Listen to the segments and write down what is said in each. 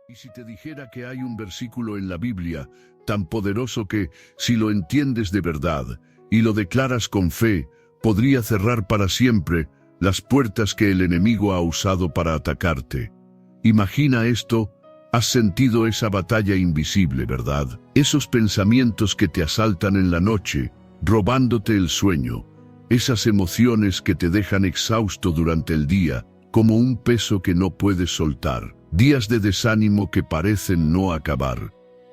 Y si te dijera que hay un versículo en la Biblia tan poderoso que, si lo entiendes de verdad y lo declaras con fe, podría cerrar para siempre las puertas que el enemigo ha usado para atacarte. Imagina esto. Has sentido esa batalla invisible, ¿verdad? Esos pensamientos que te asaltan en la noche, robándote el sueño. Esas emociones que te dejan exhausto durante el día, como un peso que no puedes soltar. Días de desánimo que parecen no acabar.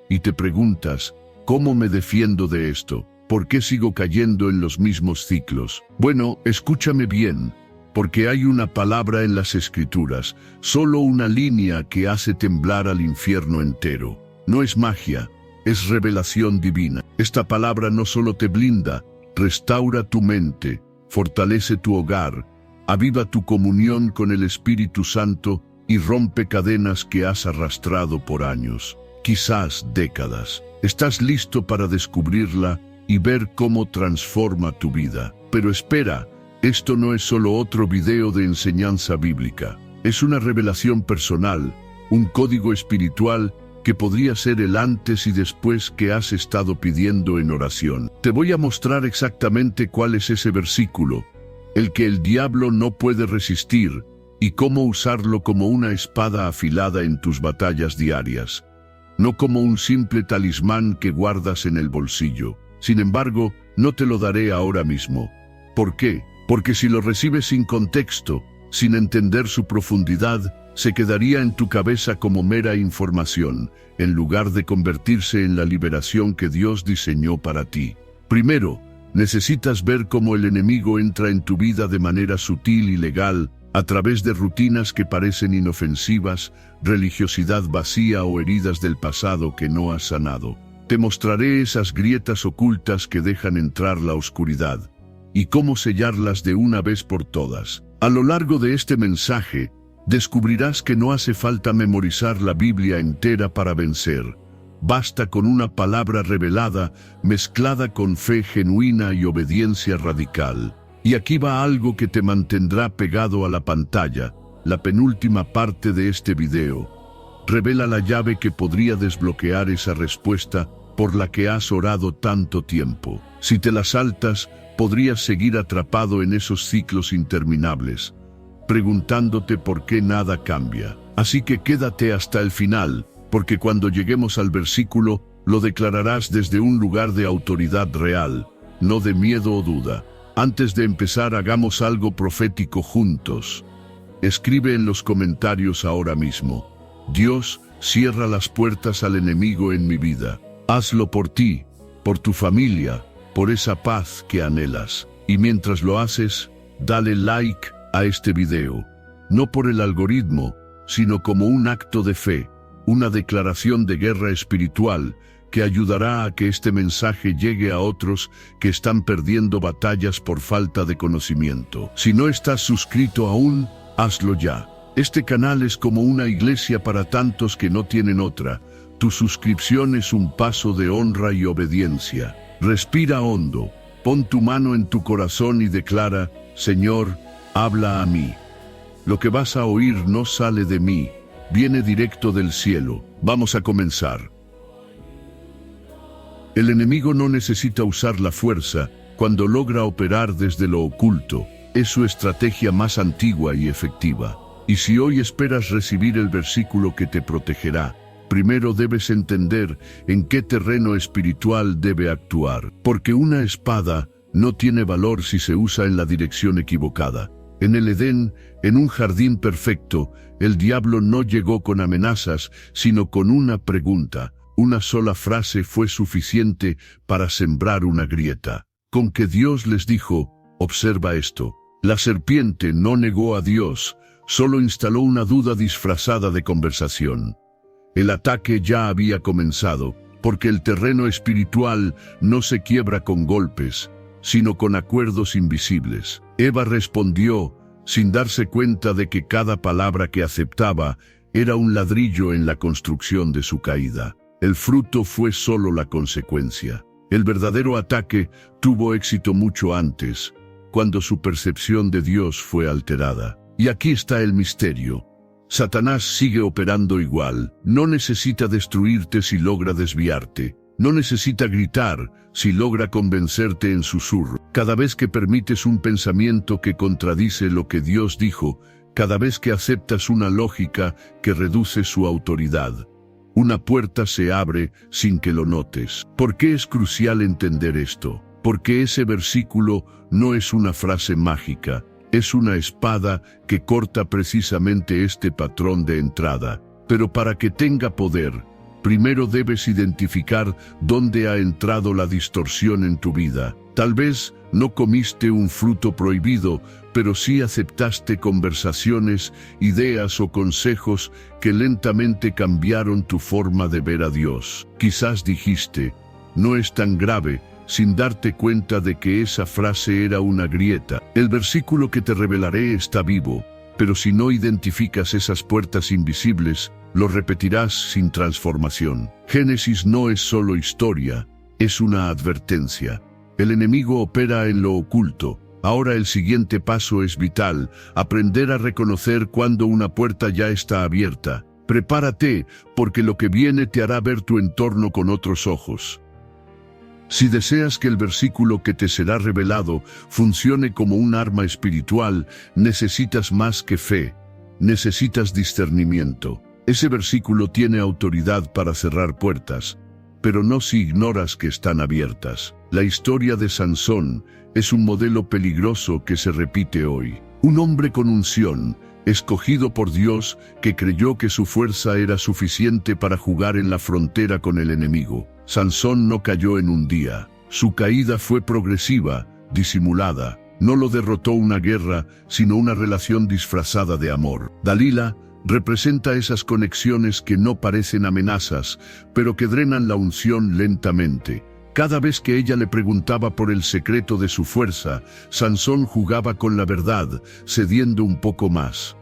Y te preguntas, ¿cómo me defiendo de esto? ¿Por qué sigo cayendo en los mismos ciclos? Bueno, escúchame bien. Porque hay una palabra en las Escrituras, solo una línea que hace temblar al infierno entero. No es magia, es revelación divina. Esta palabra no solo te blinda, restaura tu mente, fortalece tu hogar, aviva tu comunión con el Espíritu Santo y rompe cadenas que has arrastrado por años, quizás décadas. Estás listo para descubrirla y ver cómo transforma tu vida. Pero espera. Esto no es solo otro video de enseñanza bíblica. Es una revelación personal, un código espiritual que podría ser el antes y después que has estado pidiendo en oración. Te voy a mostrar exactamente cuál es ese versículo, el que el diablo no puede resistir, y cómo usarlo como una espada afilada en tus batallas diarias, no como un simple talismán que guardas en el bolsillo. Sin embargo, no te lo daré ahora mismo. ¿Por qué? Porque si lo recibes sin contexto, sin entender su profundidad, se quedaría en tu cabeza como mera información, en lugar de convertirse en la liberación que Dios diseñó para ti. Primero, necesitas ver cómo el enemigo entra en tu vida de manera sutil y legal, a través de rutinas que parecen inofensivas, religiosidad vacía o heridas del pasado que no has sanado. Te mostraré esas grietas ocultas que dejan entrar la oscuridad, y cómo sellarlas de una vez por todas. A lo largo de este mensaje, descubrirás que no hace falta memorizar la Biblia entera para vencer. Basta con una palabra revelada, mezclada con fe genuina y obediencia radical. Y aquí va algo que te mantendrá pegado a la pantalla, la penúltima parte de este video. Revela la llave que podría desbloquear esa respuesta por la que has orado tanto tiempo. Si te la saltas, podrías seguir atrapado en esos ciclos interminables, preguntándote por qué nada cambia. Así que quédate hasta el final, porque cuando lleguemos al versículo, lo declararás desde un lugar de autoridad real, no de miedo o duda. Antes de empezar, hagamos algo profético juntos. Escribe en los comentarios ahora mismo: Dios, cierra las puertas al enemigo en mi vida. Hazlo por ti, por tu familia, por esa paz que anhelas. Y mientras lo haces, dale like a este video, no por el algoritmo, sino como un acto de fe, una declaración de guerra espiritual que ayudará a que este mensaje llegue a otros que están perdiendo batallas por falta de conocimiento. Si no estás suscrito aún, hazlo ya. Este canal es como una iglesia para tantos que no tienen otra. Tu suscripción es un paso de honra y obediencia. Respira hondo, pon tu mano en tu corazón y declara: Señor, habla a mí. Lo que vas a oír no sale de mí, viene directo del cielo. Vamos a comenzar. El enemigo no necesita usar la fuerza cuando logra operar desde lo oculto. Es su estrategia más antigua y efectiva. Y si hoy esperas recibir el versículo que te protegerá, primero debes entender en qué terreno espiritual debe actuar. Porque una espada no tiene valor si se usa en la dirección equivocada. En el Edén, en un jardín perfecto, el diablo no llegó con amenazas, sino con una pregunta. Una sola frase fue suficiente para sembrar una grieta. Con que Dios les dijo: observa esto. La serpiente no negó a Dios, solo instaló una duda disfrazada de conversación. El ataque ya había comenzado, porque el terreno espiritual no se quiebra con golpes, sino con acuerdos invisibles. Eva respondió, sin darse cuenta de que cada palabra que aceptaba era un ladrillo en la construcción de su caída. El fruto fue solo la consecuencia. El verdadero ataque tuvo éxito mucho antes, cuando su percepción de Dios fue alterada. Y aquí está el misterio. Satanás sigue operando igual. No necesita destruirte si logra desviarte. No necesita gritar si logra convencerte en susurro. Cada vez que permites un pensamiento que contradice lo que Dios dijo, cada vez que aceptas una lógica que reduce su autoridad, una puerta se abre sin que lo notes. ¿Por qué es crucial entender esto? Porque ese versículo no es una frase mágica. Es una espada que corta precisamente este patrón de entrada. Pero para que tenga poder, primero debes identificar dónde ha entrado la distorsión en tu vida. Tal vez no comiste un fruto prohibido, pero sí aceptaste conversaciones, ideas o consejos que lentamente cambiaron tu forma de ver a Dios. Quizás dijiste, no es tan grave, sin darte cuenta de que esa frase era una grieta. El versículo que te revelaré está vivo, pero si no identificas esas puertas invisibles, lo repetirás sin transformación. Génesis no es solo historia, es una advertencia. El enemigo opera en lo oculto. Ahora el siguiente paso es vital, aprender a reconocer cuando una puerta ya está abierta. Prepárate, porque lo que viene te hará ver tu entorno con otros ojos. Si deseas que el versículo que te será revelado funcione como un arma espiritual, necesitas más que fe, necesitas discernimiento. Ese versículo tiene autoridad para cerrar puertas, pero no si ignoras que están abiertas. La historia de Sansón es un modelo peligroso que se repite hoy. Un hombre con unción, escogido por Dios, que creyó que su fuerza era suficiente para jugar en la frontera con el enemigo. Sansón no cayó en un día. Su caída fue progresiva, disimulada. No lo derrotó una guerra, sino una relación disfrazada de amor. Dalila representa esas conexiones que no parecen amenazas, pero que drenan la unción lentamente. Cada vez que ella le preguntaba por el secreto de su fuerza, Sansón jugaba con la verdad, cediendo un poco más.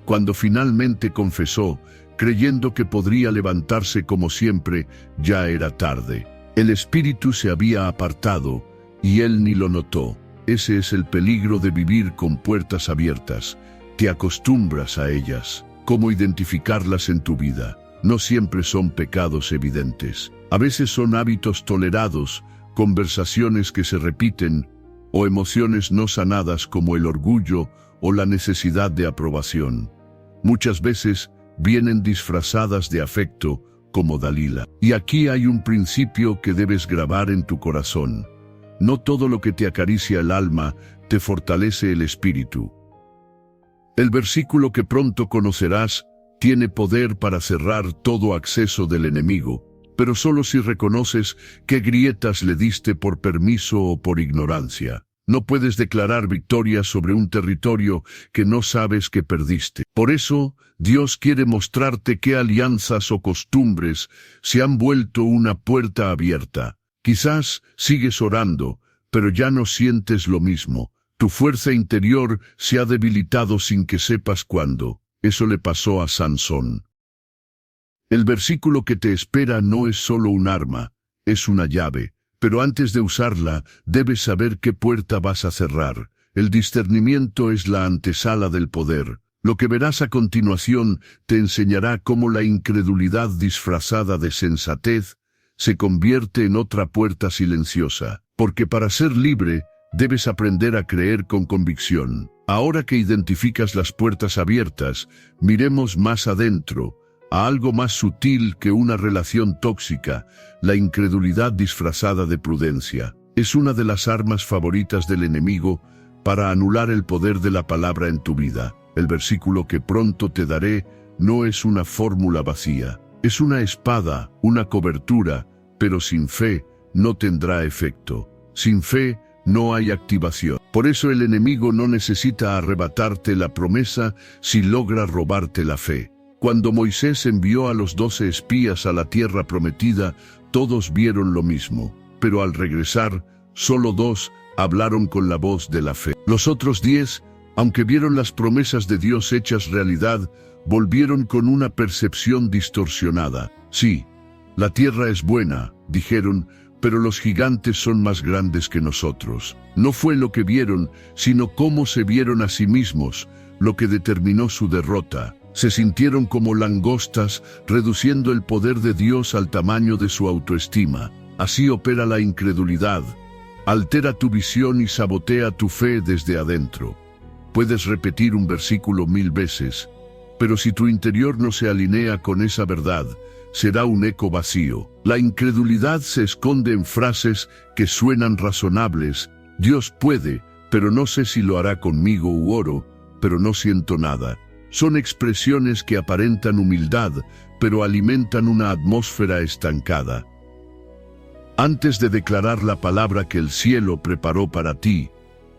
Cuando finalmente confesó, creyendo que podría levantarse como siempre, ya era tarde. El espíritu se había apartado, y él ni lo notó. Ese es el peligro de vivir con puertas abiertas. Te acostumbras a ellas. ¿Cómo identificarlas en tu vida? No siempre son pecados evidentes. A veces son hábitos tolerados, conversaciones que se repiten, o emociones no sanadas como el orgullo o la necesidad de aprobación. Muchas veces vienen disfrazadas de afecto, como Dalila. Y aquí hay un principio que debes grabar en tu corazón. No todo lo que te acaricia el alma te fortalece el espíritu. El versículo que pronto conocerás tiene poder para cerrar todo acceso del enemigo, pero solo si reconoces qué grietas le diste por permiso o por ignorancia. No puedes declarar victoria sobre un territorio que no sabes que perdiste. Por eso, Dios quiere mostrarte qué alianzas o costumbres se han vuelto una puerta abierta. Quizás sigues orando, pero ya no sientes lo mismo. Tu fuerza interior se ha debilitado sin que sepas cuándo. Eso le pasó a Sansón. El versículo que te espera no es solo un arma, es una llave. Pero antes de usarla, debes saber qué puerta vas a cerrar. El discernimiento es la antesala del poder. Lo que verás a continuación te enseñará cómo la incredulidad disfrazada de sensatez se convierte en otra puerta silenciosa. Porque para ser libre, debes aprender a creer con convicción. Ahora que identificas las puertas abiertas, miremos más adentro, a algo más sutil que una relación tóxica, la incredulidad disfrazada de prudencia. Es una de las armas favoritas del enemigo para anular el poder de la palabra en tu vida. El versículo que pronto te daré no es una fórmula vacía. Es una espada, una cobertura, pero sin fe no tendrá efecto. Sin fe no hay activación. Por eso el enemigo no necesita arrebatarte la promesa si logra robarte la fe. Cuando Moisés envió a los 12 espías a la tierra prometida, todos vieron lo mismo. Pero al regresar, solo 2 hablaron con la voz de la fe. Los otros 10, aunque vieron las promesas de Dios hechas realidad, volvieron con una percepción distorsionada. Sí, la tierra es buena, dijeron, pero los gigantes son más grandes que nosotros. No fue lo que vieron, sino cómo se vieron a sí mismos, lo que determinó su derrota. Se sintieron como langostas, reduciendo el poder de Dios al tamaño de su autoestima. Así opera la incredulidad. Altera tu visión y sabotea tu fe desde adentro. Puedes repetir un versículo 1000 veces, pero si tu interior no se alinea con esa verdad, será un eco vacío. La incredulidad se esconde en frases que suenan razonables. Dios puede, pero no sé si lo hará conmigo, u oro, pero no siento nada. Son expresiones que aparentan humildad, pero alimentan una atmósfera estancada. Antes de declarar la palabra que el cielo preparó para ti,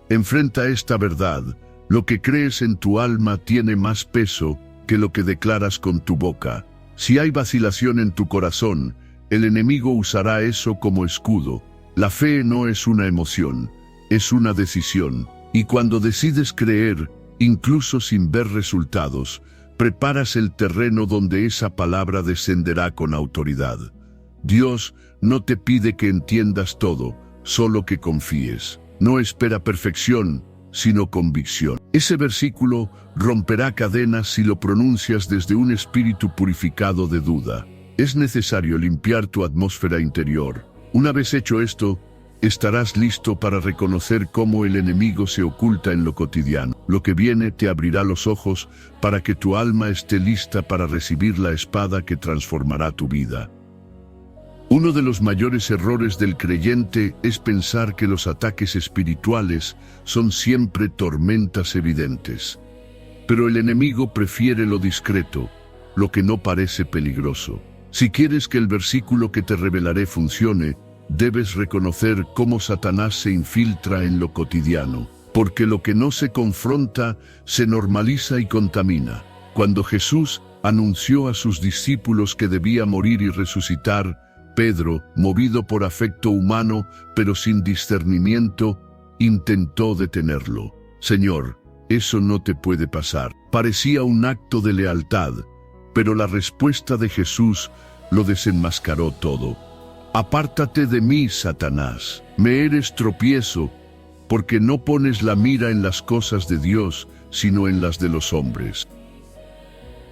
enfrenta esta verdad: lo que crees en tu alma tiene más peso que lo que declaras con tu boca. Si hay vacilación en tu corazón, el enemigo usará eso como escudo. La fe no es una emoción, es una decisión. Y cuando decides creer, incluso sin ver resultados, preparas el terreno donde esa palabra descenderá con autoridad. Dios no te pide que entiendas todo, solo que confíes. No espera perfección, sino convicción. Ese versículo romperá cadenas si lo pronuncias desde un espíritu purificado de duda. Es necesario limpiar tu atmósfera interior. Una vez hecho esto, estarás listo para reconocer cómo el enemigo se oculta en lo cotidiano. Lo que viene te abrirá los ojos para que tu alma esté lista para recibir la espada que transformará tu vida. Uno de los mayores errores del creyente es pensar que los ataques espirituales son siempre tormentas evidentes. Pero el enemigo prefiere lo discreto, lo que no parece peligroso. Si quieres que el versículo que te revelaré funcione, debes reconocer cómo Satanás se infiltra en lo cotidiano, porque lo que no se confronta se normaliza y contamina. Cuando Jesús anunció a sus discípulos que debía morir y resucitar, Pedro, movido por afecto humano, pero sin discernimiento, intentó detenerlo. «Señor, eso no te puede pasar». Parecía un acto de lealtad, pero la respuesta de Jesús lo desenmascaró todo. «Apártate de mí, Satanás, me eres tropiezo, porque no pones la mira en las cosas de Dios, sino en las de los hombres».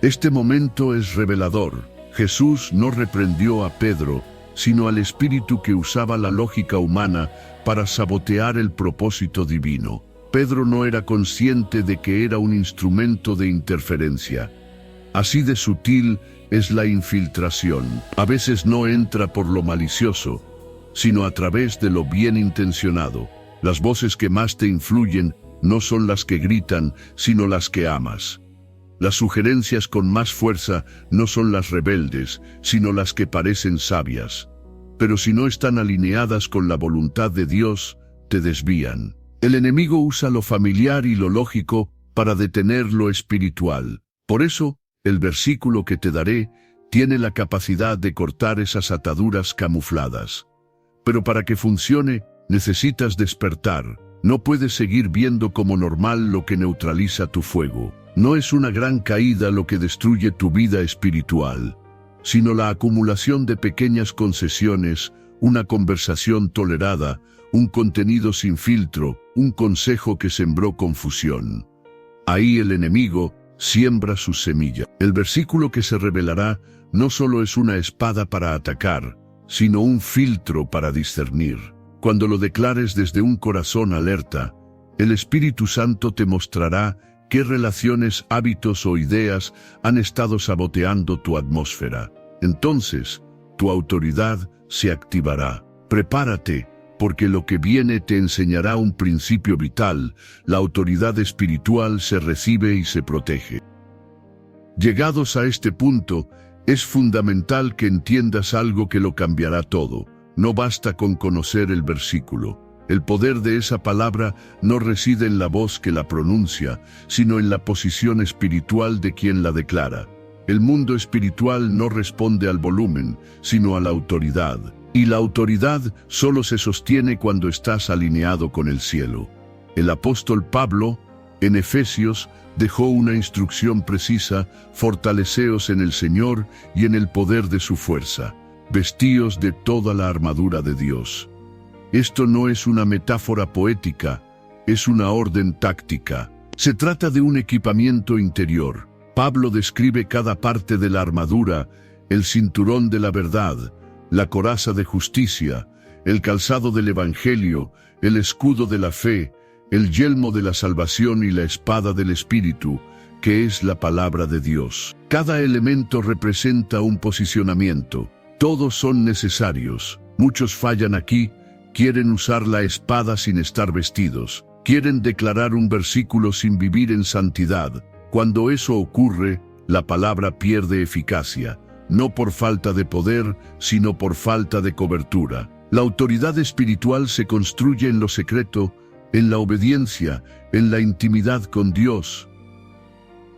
Este momento es revelador. Jesús no reprendió a Pedro, sino al espíritu que usaba la lógica humana para sabotear el propósito divino. Pedro no era consciente de que era un instrumento de interferencia. Así de sutil es la infiltración. A veces no entra por lo malicioso, sino a través de lo bien intencionado. Las voces que más te influyen no son las que gritan, sino las que amas. Las sugerencias con más fuerza no son las rebeldes, sino las que parecen sabias. Pero si no están alineadas con la voluntad de Dios, te desvían. El enemigo usa lo familiar y lo lógico para detener lo espiritual. Por eso, el versículo que te daré tiene la capacidad de cortar esas ataduras camufladas. Pero para que funcione, necesitas despertar. No puedes seguir viendo como normal lo que neutraliza tu fuego. No es una gran caída lo que destruye tu vida espiritual, sino la acumulación de pequeñas concesiones, una conversación tolerada, un contenido sin filtro, un consejo que sembró confusión. Ahí el enemigo siembra su semilla. El versículo que se revelará no solo es una espada para atacar, sino un filtro para discernir. Cuando lo declares desde un corazón alerta, el Espíritu Santo te mostrará qué relaciones, hábitos o ideas han estado saboteando tu atmósfera. Entonces, tu autoridad se activará. Prepárate, porque lo que viene te enseñará un principio vital. La autoridad espiritual se recibe y se protege. Llegados a este punto, es fundamental que entiendas algo que lo cambiará todo. No basta con conocer el versículo. El poder de esa palabra no reside en la voz que la pronuncia, sino en la posición espiritual de quien la declara. El mundo espiritual no responde al volumen, sino a la autoridad. Y la autoridad solo se sostiene cuando estás alineado con el cielo. El apóstol Pablo, en Efesios, dejó una instrucción precisa: fortaleceos en el Señor y en el poder de su fuerza. Vestíos de toda la armadura de Dios. Esto no es una metáfora poética, es una orden táctica. Se trata de un equipamiento interior. Pablo describe cada parte de la armadura: el cinturón de la verdad, la coraza de justicia, el calzado del Evangelio, el escudo de la fe, el yelmo de la salvación y la espada del Espíritu, que es la palabra de Dios. Cada elemento representa un posicionamiento. Todos son necesarios. Muchos fallan aquí, quieren usar la espada sin estar vestidos. Quieren declarar un versículo sin vivir en santidad. Cuando eso ocurre, la palabra pierde eficacia, no por falta de poder, sino por falta de cobertura. La autoridad espiritual se construye en lo secreto, en la obediencia, en la intimidad con Dios.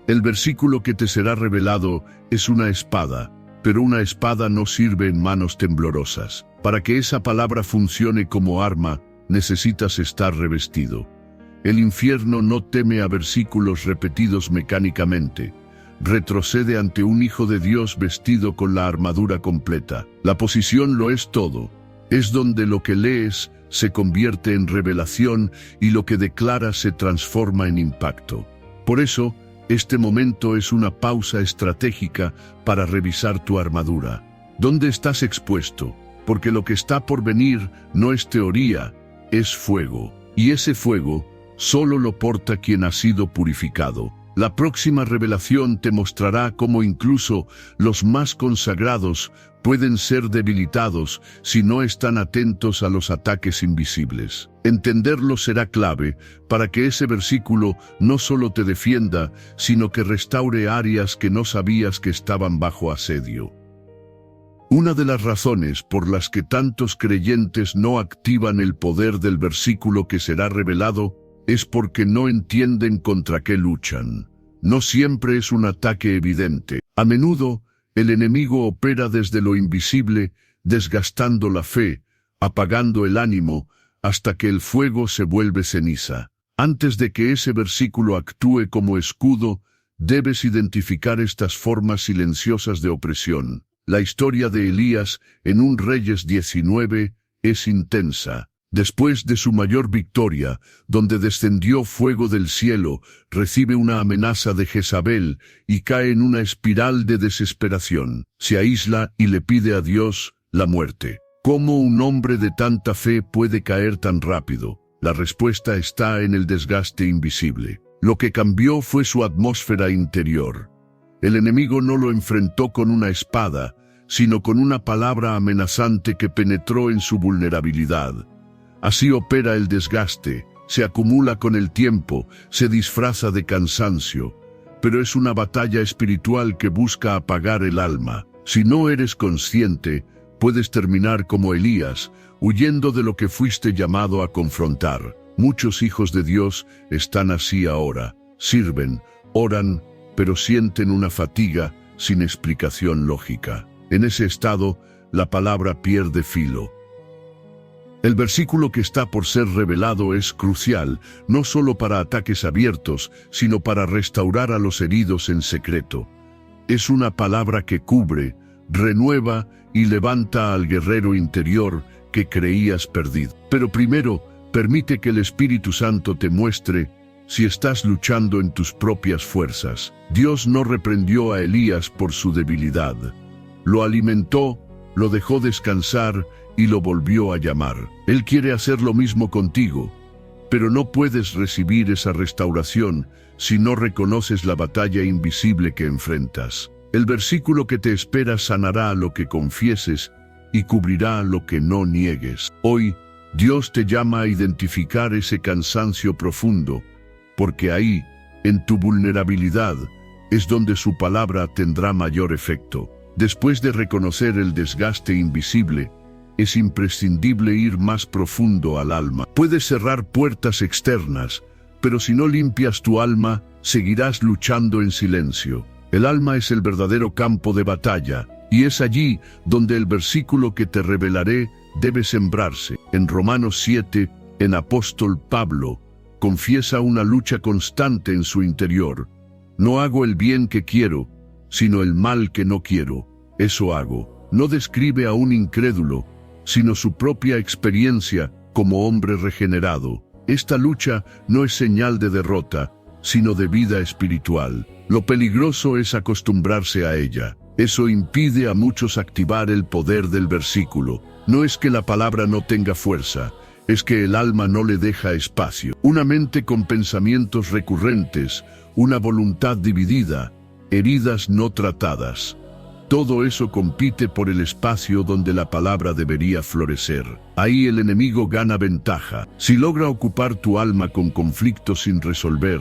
El versículo que te será revelado es una espada, pero una espada no sirve en manos temblorosas. Para que esa palabra funcione como arma, necesitas estar revestido. El infierno no teme a versículos repetidos mecánicamente. Retrocede ante un hijo de Dios vestido con la armadura completa. La posición lo es todo. Es donde lo que lees se convierte en revelación y lo que declaras se transforma en impacto. Por eso, este momento es una pausa estratégica para revisar tu armadura. ¿Dónde estás expuesto? Porque lo que está por venir no es teoría, es fuego. Y ese fuego solo lo porta quien ha sido purificado. La próxima revelación te mostrará cómo incluso los más consagrados pueden ser debilitados si no están atentos a los ataques invisibles. Entenderlo será clave para que ese versículo no solo te defienda, sino que restaure áreas que no sabías que estaban bajo asedio. Una de las razones por las que tantos creyentes no activan el poder del versículo que será revelado es porque no entienden contra qué luchan. No siempre es un ataque evidente. A menudo, el enemigo opera desde lo invisible, desgastando la fe, apagando el ánimo, hasta que el fuego se vuelve ceniza. Antes de que ese versículo actúe como escudo, debes identificar estas formas silenciosas de opresión. La historia de Elías en 1 Reyes 19 es intensa. Después de su mayor victoria, donde descendió fuego del cielo, recibe una amenaza de Jezabel y cae en una espiral de desesperación. Se aísla y le pide a Dios la muerte. ¿Cómo un hombre de tanta fe puede caer tan rápido? La respuesta está en el desgaste invisible. Lo que cambió fue su atmósfera interior. El enemigo no lo enfrentó con una espada, sino con una palabra amenazante que penetró en su vulnerabilidad. Así opera el desgaste, se acumula con el tiempo, se disfraza de cansancio, pero es una batalla espiritual que busca apagar el alma. Si no eres consciente, puedes terminar como Elías, huyendo de lo que fuiste llamado a confrontar. Muchos hijos de Dios están así ahora, sirven, oran, pero sienten una fatiga sin explicación lógica. En ese estado, la palabra pierde filo. El versículo que está por ser revelado es crucial, no solo para ataques abiertos, sino para restaurar a los heridos en secreto. Es una palabra que cubre, renueva y levanta al guerrero interior que creías perdido. Pero primero, permite que el Espíritu Santo te muestre si estás luchando en tus propias fuerzas. Dios no reprendió a Elías por su debilidad. Lo alimentó, lo dejó descansar y lo volvió a llamar. Él quiere hacer lo mismo contigo, pero no puedes recibir esa restauración si no reconoces la batalla invisible que enfrentas. El versículo que te espera sanará lo que confieses y cubrirá lo que no niegues. Hoy, Dios te llama a identificar ese cansancio profundo, porque ahí, en tu vulnerabilidad, es donde su palabra tendrá mayor efecto. Después de reconocer el desgaste invisible, es imprescindible ir más profundo al alma. Puedes cerrar puertas externas, pero si no limpias tu alma, seguirás luchando en silencio. El alma es el verdadero campo de batalla, y es allí donde el versículo que te revelaré debe sembrarse. En Romanos 7, el apóstol Pablo confiesa una lucha constante en su interior. No hago el bien que quiero, sino el mal que no quiero. Eso hago. No describe a un incrédulo, sino su propia experiencia como hombre regenerado. Esta lucha no es señal de derrota, sino de vida espiritual. Lo peligroso es acostumbrarse a ella. Eso impide a muchos activar el poder del versículo. No es que la palabra no tenga fuerza, es que el alma no le deja espacio. Una mente con pensamientos recurrentes, una voluntad dividida, heridas no tratadas. Todo eso compite por el espacio donde la palabra debería florecer. Ahí el enemigo gana ventaja. Si logra ocupar tu alma con conflictos sin resolver,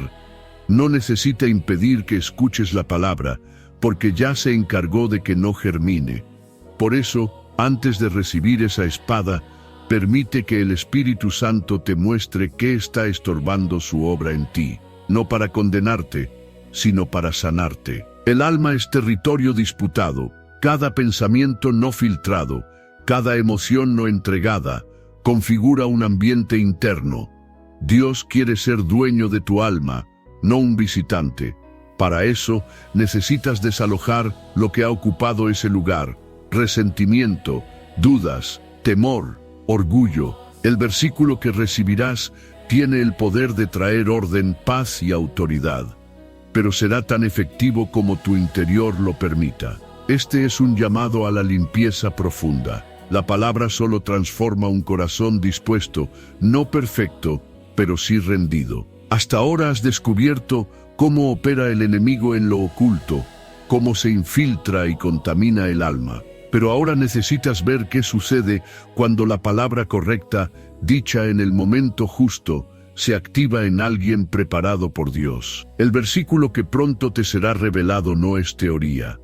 no necesita impedir que escuches la palabra, porque ya se encargó de que no germine. Por eso, antes de recibir esa espada, permite que el Espíritu Santo te muestre qué está estorbando su obra en ti, no para condenarte, sino para sanarte. El alma es territorio disputado, cada pensamiento no filtrado, cada emoción no entregada, configura un ambiente interno. Dios quiere ser dueño de tu alma, no un visitante. Para eso, necesitas desalojar lo que ha ocupado ese lugar: resentimiento, dudas, temor, orgullo. El versículo que recibirás tiene el poder de traer orden, paz y autoridad, pero será tan efectivo como tu interior lo permita. Este es un llamado a la limpieza profunda. La palabra solo transforma un corazón dispuesto, no perfecto, pero sí rendido. Hasta ahora has descubierto cómo opera el enemigo en lo oculto, cómo se infiltra y contamina el alma. Pero ahora necesitas ver qué sucede cuando la palabra correcta, dicha en el momento justo, se activa en alguien preparado por Dios. El versículo que pronto te será revelado no es teoría.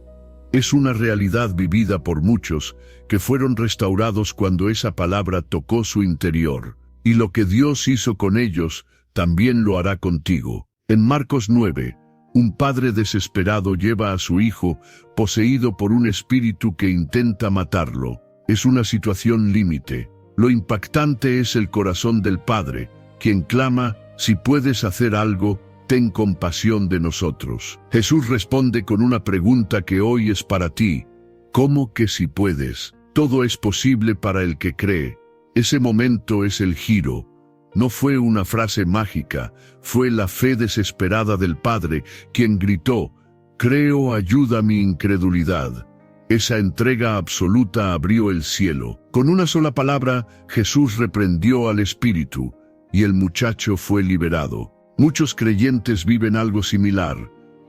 Es una realidad vivida por muchos que fueron restaurados cuando esa palabra tocó su interior. Y lo que Dios hizo con ellos, también lo hará contigo. En Marcos 9, un padre desesperado lleva a su hijo, poseído por un espíritu que intenta matarlo. Es una situación límite. Lo impactante es el corazón del padre, quien clama: si puedes hacer algo, ten compasión de nosotros. Jesús responde con una pregunta que hoy es para ti: ¿cómo que si puedes? Todo es posible para el que cree. Ese momento es el giro. No fue una frase mágica, fue la fe desesperada del Padre, quien gritó: creo, ayuda mi incredulidad. Esa entrega absoluta abrió el cielo. Con una sola palabra, Jesús reprendió al espíritu, y el muchacho fue liberado. Muchos creyentes viven algo similar: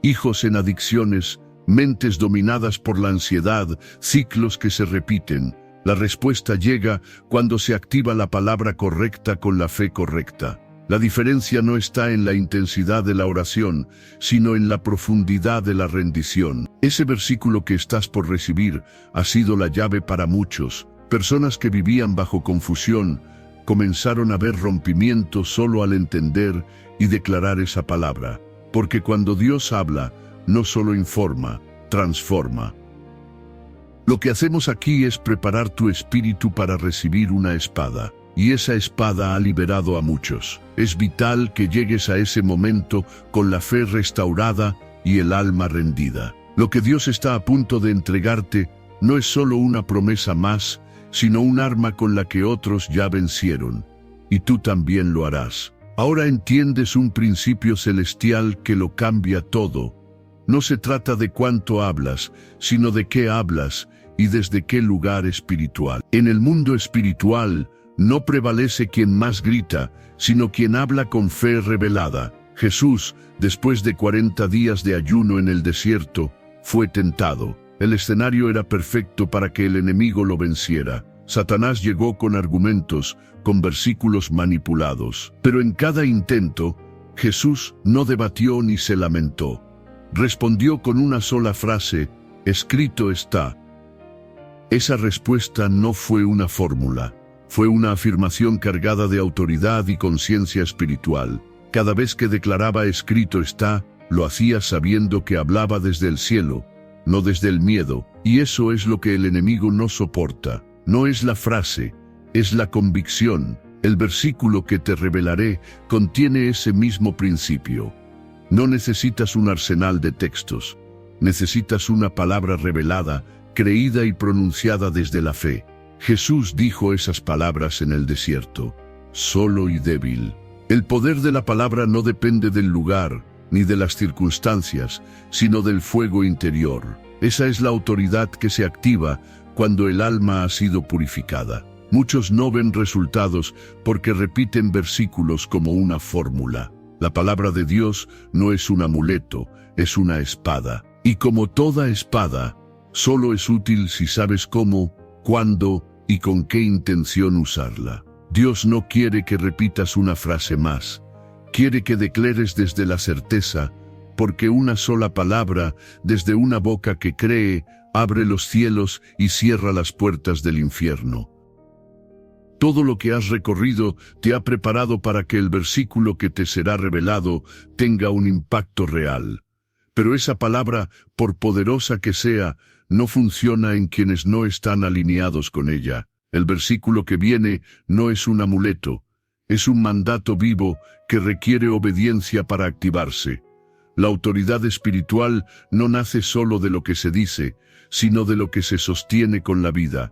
hijos en adicciones, mentes dominadas por la ansiedad, ciclos que se repiten. La respuesta llega cuando se activa la palabra correcta con la fe correcta. La diferencia no está en la intensidad de la oración, sino en la profundidad de la rendición. Ese versículo que estás por recibir ha sido la llave para muchos. Personas que vivían bajo confusión comenzaron a ver rompimiento solo al entender y declarar esa palabra. Porque cuando Dios habla, no solo informa, transforma. Lo que hacemos aquí es preparar tu espíritu para recibir una espada, y esa espada ha liberado a muchos. Es vital que llegues a ese momento con la fe restaurada y el alma rendida. Lo que Dios está a punto de entregarte no es solo una promesa más, sino un arma con la que otros ya vencieron, y tú también lo harás. Ahora entiendes un principio celestial que lo cambia todo. No se trata de cuánto hablas, sino de qué hablas y desde qué lugar espiritual. En el mundo espiritual no prevalece quien más grita, sino quien habla con fe revelada. Jesús, después de 40 días de ayuno en el desierto, fue tentado. El escenario era perfecto para que el enemigo lo venciera. Satanás llegó con argumentos, con versículos manipulados. Pero en cada intento, Jesús no debatió ni se lamentó. Respondió con una sola frase: escrito está. Esa respuesta no fue una fórmula, fue una afirmación cargada de autoridad y conciencia espiritual. Cada vez que declaraba escrito está, lo hacía sabiendo que hablaba desde el cielo, no desde el miedo, y eso es lo que el enemigo no soporta. No es la frase, es la convicción. El versículo que te revelaré contiene ese mismo principio. No necesitas un arsenal de textos, necesitas una palabra revelada, creída y pronunciada desde la fe. Jesús dijo esas palabras en el desierto, solo y débil. El poder de la palabra no depende del lugar, ni de las circunstancias, sino del fuego interior. Esa es la autoridad que se activa cuando el alma ha sido purificada. Muchos no ven resultados porque repiten versículos como una fórmula. La palabra de Dios no es un amuleto, es una espada. Y como toda espada, solo es útil si sabes cómo, cuándo y con qué intención usarla. Dios no quiere que repitas una frase más. Quiere que declares desde la certeza, porque una sola palabra, desde una boca que cree, abre los cielos y cierra las puertas del infierno. Todo lo que has recorrido te ha preparado para que el versículo que te será revelado tenga un impacto real. Pero esa palabra, por poderosa que sea, no funciona en quienes no están alineados con ella. El versículo que viene no es un amuleto, es un mandato vivo que requiere obediencia para activarse. La autoridad espiritual no nace solo de lo que se dice, sino de lo que se sostiene con la vida.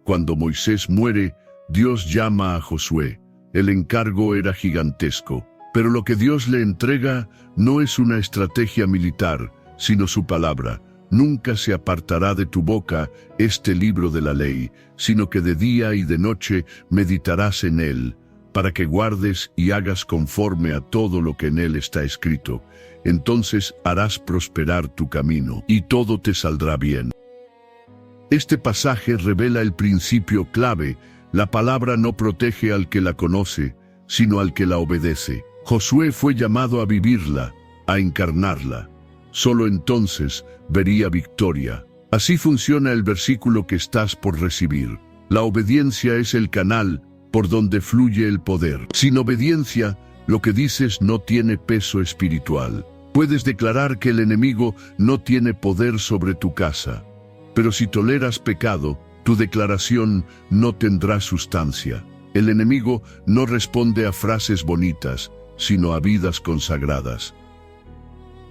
Cuando Moisés muere, Dios llama a Josué. El encargo era gigantesco, pero lo que Dios le entrega no es una estrategia militar, sino su palabra. Nunca se apartará de tu boca este libro de la ley, sino que de día y de noche meditarás en él, para que guardes y hagas conforme a todo lo que en él está escrito. Entonces harás prosperar tu camino, y todo te saldrá bien. Este pasaje revela el principio clave: la palabra no protege al que la conoce, sino al que la obedece. Josué fue llamado a vivirla, a encarnarla. Solo entonces vería victoria. Así funciona el versículo que estás por recibir. La obediencia es el canal por donde fluye el poder. Sin obediencia, lo que dices no tiene peso espiritual. Puedes declarar que el enemigo no tiene poder sobre tu casa, pero si toleras pecado, tu declaración no tendrá sustancia. El enemigo no responde a frases bonitas, sino a vidas consagradas.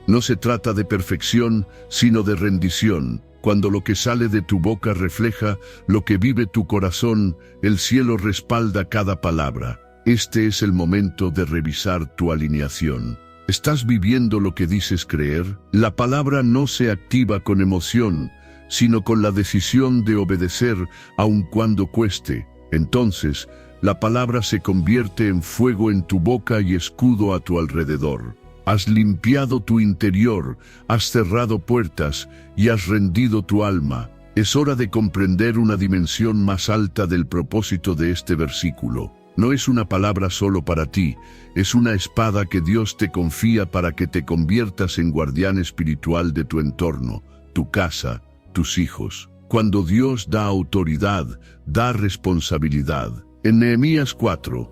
No se trata de perfección, sino de rendición. Cuando lo que sale de tu boca refleja lo que vive tu corazón, el cielo respalda cada palabra. Este es el momento de revisar tu alineación. ¿Estás viviendo lo que dices creer? La palabra no se activa con emoción, sino con la decisión de obedecer aun cuando cueste. Entonces, la palabra se convierte en fuego en tu boca y escudo a tu alrededor. Has limpiado tu interior, has cerrado puertas y has rendido tu alma. Es hora de comprender una dimensión más alta del propósito de este versículo. No es una palabra solo para ti, es una espada que Dios te confía para que te conviertas en guardián espiritual de tu entorno, tu casa, tus hijos. Cuando Dios da autoridad, da responsabilidad. En Nehemías 4,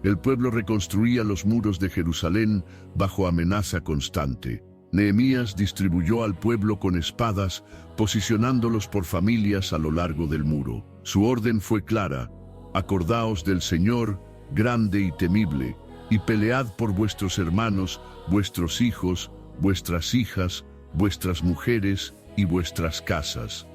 el pueblo reconstruía los muros de Jerusalén bajo amenaza constante. Nehemías distribuyó al pueblo con espadas, posicionándolos por familias a lo largo del muro. Su orden fue clara: acordaos del Señor, grande y temible, y pelead por vuestros hermanos, vuestros hijos, vuestras hijas, vuestras mujeres y vuestras casas.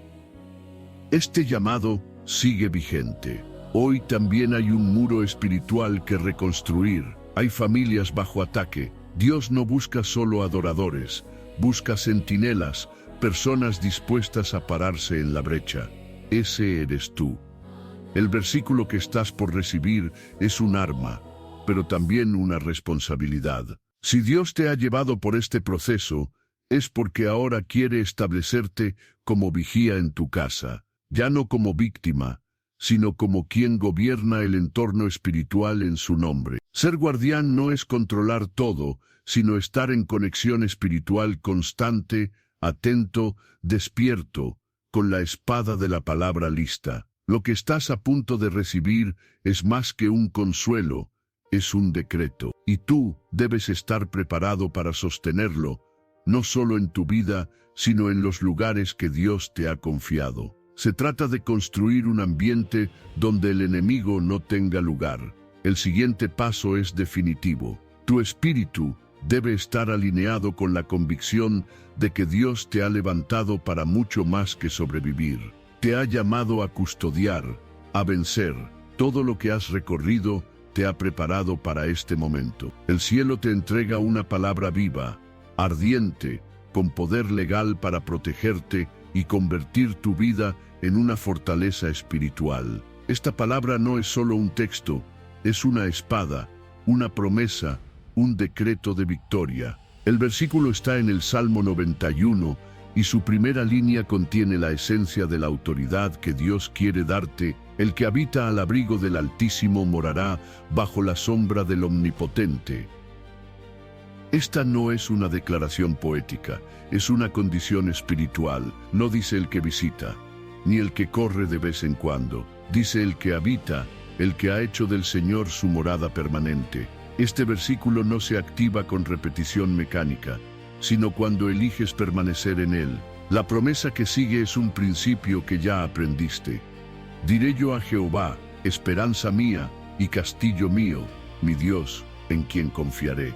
Este llamado sigue vigente. Hoy también hay un muro espiritual que reconstruir. Hay familias bajo ataque. Dios no busca solo adoradores, busca centinelas, personas dispuestas a pararse en la brecha. Ese eres tú. El versículo que estás por recibir es un arma, pero también una responsabilidad. Si Dios te ha llevado por este proceso, es porque ahora quiere establecerte como vigía en tu casa, ya no como víctima, sino como quien gobierna el entorno espiritual en su nombre. Ser guardián no es controlar todo, sino estar en conexión espiritual constante, atento, despierto, con la espada de la palabra lista. Lo que estás a punto de recibir es más que un consuelo, es un decreto. Y tú debes estar preparado para sostenerlo, no solo en tu vida, sino en los lugares que Dios te ha confiado. Se trata de construir un ambiente donde el enemigo no tenga lugar. El siguiente paso es definitivo. Tu espíritu debe estar alineado con la convicción de que Dios te ha levantado para mucho más que sobrevivir. Te ha llamado a custodiar, a vencer. Todo lo que has recorrido te ha preparado para este momento. El cielo te entrega una palabra viva, ardiente, con poder legal para protegerte y convertir tu vida en una fortaleza espiritual. Esta palabra no es solo un texto, es una espada, una promesa, un decreto de victoria. El versículo está en el Salmo 91 y su primera línea contiene la esencia de la autoridad que Dios quiere darte. El que habita al abrigo del Altísimo morará bajo la sombra del Omnipotente. Esta no es una declaración poética, es una condición espiritual. No dice el que visita, ni el que corre de vez en cuando. Dice el que habita, el que ha hecho del Señor su morada permanente. Este versículo no se activa con repetición mecánica, sino cuando eliges permanecer en él. La promesa que sigue es un principio que ya aprendiste. Diré yo a Jehová, esperanza mía y castillo mío, mi Dios, en quien confiaré.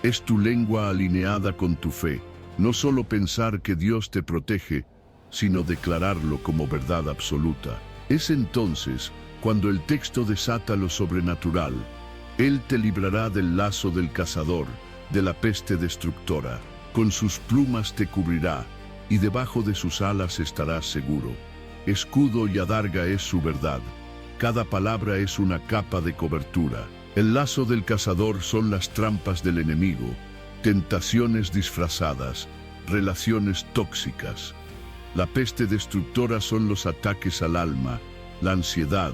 Es tu lengua alineada con tu fe, no solo pensar que Dios te protege, sino declararlo como verdad absoluta. Es entonces cuando el texto desata lo sobrenatural. Él te librará del lazo del cazador, de la peste destructora. Con sus plumas te cubrirá, y debajo de sus alas estarás seguro. Escudo y adarga es su verdad. Cada palabra es una capa de cobertura. El lazo del cazador son las trampas del enemigo, tentaciones disfrazadas, relaciones tóxicas. La peste destructora son los ataques al alma, la ansiedad,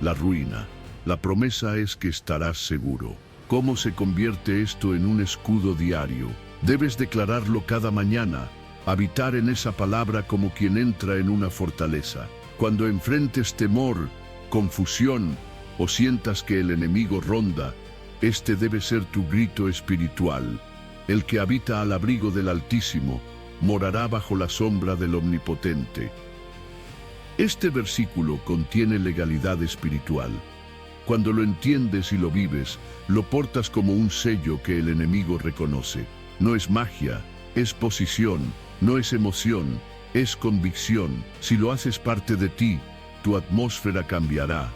la ruina. La promesa es que estarás seguro. ¿Cómo se convierte esto en un escudo diario? Debes declararlo cada mañana, habitar en esa palabra como quien entra en una fortaleza. Cuando enfrentes temor, confusión o sientas que el enemigo ronda, este debe ser tu grito espiritual. El que habita al abrigo del Altísimo morará bajo la sombra del Omnipotente. Este versículo contiene legalidad espiritual. Cuando lo entiendes y lo vives, lo portas como un sello que el enemigo reconoce. No es magia, es posición, no es emoción, es convicción. Si lo haces parte de ti, tu atmósfera cambiará,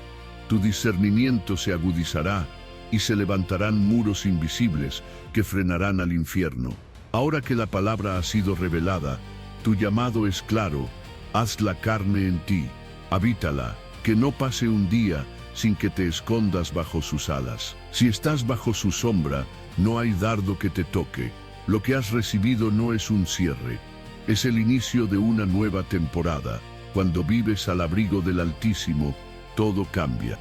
tu discernimiento se agudizará y se levantarán muros invisibles que frenarán al infierno. Ahora que la palabra ha sido revelada, tu llamado es claro: haz la carne en ti, habítala, que no pase un día sin que te escondas bajo sus alas. Si estás bajo su sombra, no hay dardo que te toque. Lo que has recibido no es un cierre, es el inicio de una nueva temporada. Cuando vives al abrigo del Altísimo, todo cambia.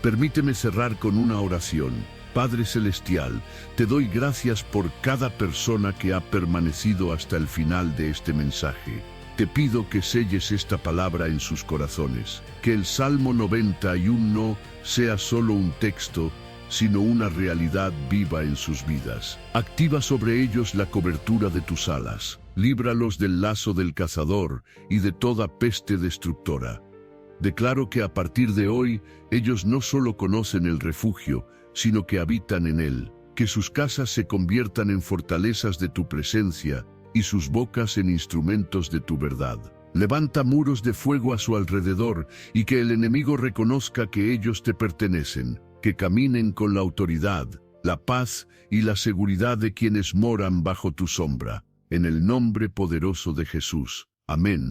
Permíteme cerrar con una oración. Padre Celestial, te doy gracias por cada persona que ha permanecido hasta el final de este mensaje. Te pido que selles esta palabra en sus corazones, que el Salmo 91 no sea solo un texto, sino una realidad viva en sus vidas. Activa sobre ellos la cobertura de tus alas. Líbralos del lazo del cazador y de toda peste destructora. Declaro que a partir de hoy, ellos no solo conocen el refugio, sino que habitan en él. Que sus casas se conviertan en fortalezas de tu presencia y sus bocas en instrumentos de tu verdad. Levanta muros de fuego a su alrededor y que el enemigo reconozca que ellos te pertenecen. Que caminen con la autoridad, la paz y la seguridad de quienes moran bajo tu sombra. En el nombre poderoso de Jesús. Amén.